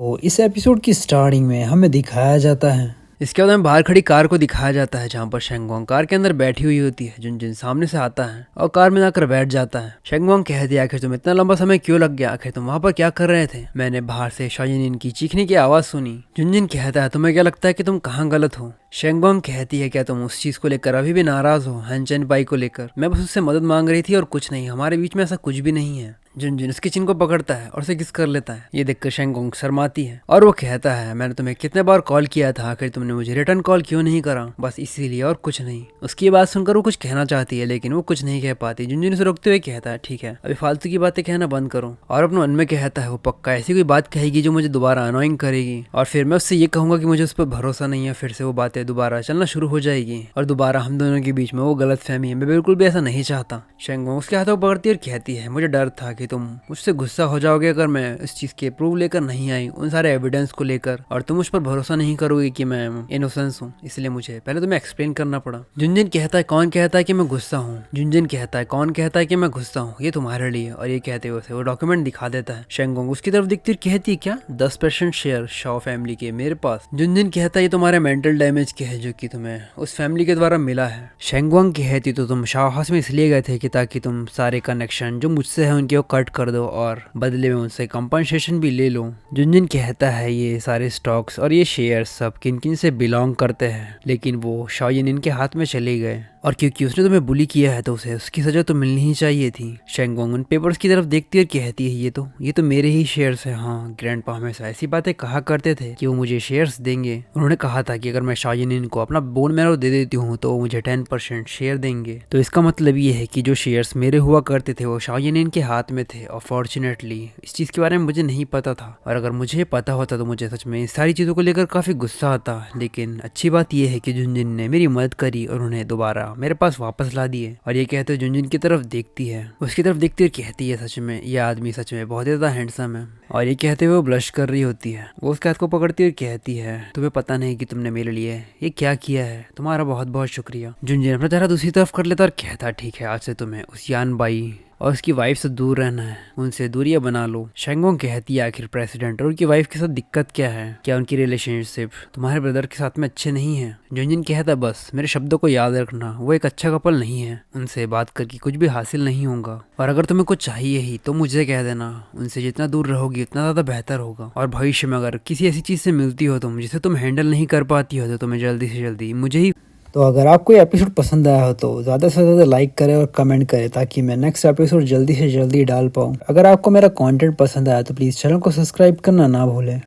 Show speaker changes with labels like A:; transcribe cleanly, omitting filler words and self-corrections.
A: तो इस एपिसोड की स्टार्टिंग में हमें दिखाया जाता है।
B: इसके बाद हमें बाहर खड़ी कार को दिखाया जाता है जहाँ पर शेंगोंग कार के अंदर बैठी हुई होती है। जुनजुन सामने से आता है और कार में जाकर बैठ जाता है। शेंगोंग कहती है आखिर तुम इतना लंबा समय क्यों लग गया, आखिर तुम वहाँ पर क्या कर रहे थे? मैंने बाहर से शाओजिन की चीखने की आवाज सुनी। जुनजुन कहता है तुम्हें क्या लगता है कि तुम कहाँ गलत हो? शेंगोंग कहती है क्या तुम उस चीज को लेकर अभी भी नाराज हो, हैंचन पाई को लेकर? मैं बस उससे मदद मांग रही थी और कुछ नहीं, हमारे बीच में ऐसा कुछ भी नहीं है। जुनजुन उसके चिन को पकड़ता है और उसे किस कर लेता है। ये देखकर शेंगोंग शर्माती है और वो कहता है मैंने तुम्हें कितने बार कॉल किया था, आखिर तुमने मुझे रिटर्न कॉल क्यों नहीं करा? बस इसीलिए और कुछ नहीं। उसकी ये बात सुनकर वो कुछ कहना चाहती है लेकिन वो कुछ नहीं कह पाती। जुनजुन उसे रोकते हुए कहता है ठीक है अभी फालतू की बातें कहना बंद करो, और अपने मन में कहता है वो पक्का ऐसी कोई बात कहेगी जो मुझे दोबारा अनोइंग करेगी और फिर मैं उससे ये कहूंगा कि मुझे उस पर भरोसा नहीं है। फिर से वो बातें दोबारा चलना शुरू हो जाएगी और दोबारा हम दोनों के बीच में वो गलत फहमी है। मैं बिल्कुल भी ऐसा नहीं चाहता। शेंगोंग उसके हाथों को पकड़ती और कहती है मुझे डर था कि तुम मुझसे गुस्सा हो जाओगे अगर मैं इस चीज के प्रूफ लेकर नहीं आई, उन सारे एविडेंस को लेकर, और तुम मुझ पर भरोसा नहीं करोगे कि मैं इनोसेंस हूँ, इसलिए मुझे पहले तुम्हें एक्सप्लेन करना पड़ा। जुनजुन कहता है कौन कहता है कि मैं गुस्सा हूँ? जुनजुन कहता है कौन कहता है कि मैं गुस्सा हूँ, ये तुम्हारे लिए। और ये कहते हुए वो डॉक्यूमेंट दिखा देता है। शेंगोंग उसकी तरफ दिखती कहती है क्या 10% शेयर शाओ फैमिली के मेरे पास? जुनजुन कहता है ये तुम्हारे मेंटल डैमेज के है जो कि तुम्हें उस फैमिली के द्वारा मिला है। शेंगोंग कहती तो तुम शाओ हाउस में इसलिए गए थे कि ताकि तुम सारे कनेक्शन जो मुझसे है उनके वो कट कर दो और बदले में उनसे कंपनसेशन भी ले लो। जुनजुन कहता है ये सारे स्टॉक्स और ये शेयर सब किन किन से बिलोंग करते हैं, लेकिन वो शाओजिन के हाथ में चले गए और क्योंकि उसने तुम्हें बुली किया है तो उसे उसकी सजा तो मिलनी ही चाहिए थी। शेंगोंग उन पेपर्स की तरफ देखती है और कहती है ये तो मेरे ही शेयर्स हैं। हाँ, ग्रैंडपा हमेशा ऐसी बातें कहा करते थे कि वो मुझे शेयर्स देंगे। उन्होंने कहा था कि अगर मैं शाओजिन को अपना बोन मैरो दे देती हूँ तो वो मुझे 10% शेयर देंगे। तो इसका मतलब ये है कि जो शेयर्स मेरे हुआ करते थे वो शाओजिन के हाथ में थे। और फॉर्चुनेटली इस चीज के बारे में मुझे नहीं पता था, और अगर मुझे पता होता तो मुझे सच में इस सारी चीजों को लेकर काफी गुस्सा आता। लेकिन अच्छी बात यह है कि जुनजुन ने मेरी मदद करी और उन्हें दोबारा मेरे पास वापस ला दिए। और ये कहते हुए जुनजुन की तरफ देखती है, उसकी तरफ देखती और कहती है सच में ये आदमी सच में बहुत ज्यादा हैंडसम है। और ये कहते हुए वो ब्लश कर रही होती है। वो उसके हाथ को पकड़ती और कहती है तुम्हें पता नहीं कि तुमने मेरे लिए ये क्या किया है, तुम्हारा बहुत बहुत शुक्रिया। जुनजुन अपना चेहरा दूसरी तरफ कर लेता और कहता ठीक है आज से तुम्हें उस यान बाई और उसकी वाइफ से दूर रहना है, उनसे दूरियां बना लो। शेंगोंग कहती है आखिर प्रेसिडेंट और उनकी वाइफ के साथ दिक्कत क्या है? क्या उनकी रिलेशनशिप तुम्हारे ब्रदर के साथ में अच्छे नहीं है? जुनजुन कहता बस मेरे शब्दों को याद रखना, वो एक अच्छा कपल नहीं है, उनसे बात करके कुछ भी हासिल नहीं होगा। और अगर तुम्हें कुछ चाहिए ही तो मुझे कह देना, उनसे जितना दूर रहोगी उतना ज्यादा बेहतर होगा। और भविष्य में अगर किसी ऐसी चीज से मिलती हो तुम जिसे तुम हैंडल नहीं कर पाती हो तो तुम्हें जल्दी से जल्दी मुझे ही।
A: तो अगर आपको ये एपिसोड पसंद आया हो तो ज़्यादा से ज़्यादा लाइक करें और कमेंट करें ताकि मैं नेक्स्ट एपिसोड जल्दी से जल्दी डाल पाऊँ। अगर आपको मेरा कंटेंट पसंद आया तो प्लीज़ चैनल को सब्सक्राइब करना ना भूलें।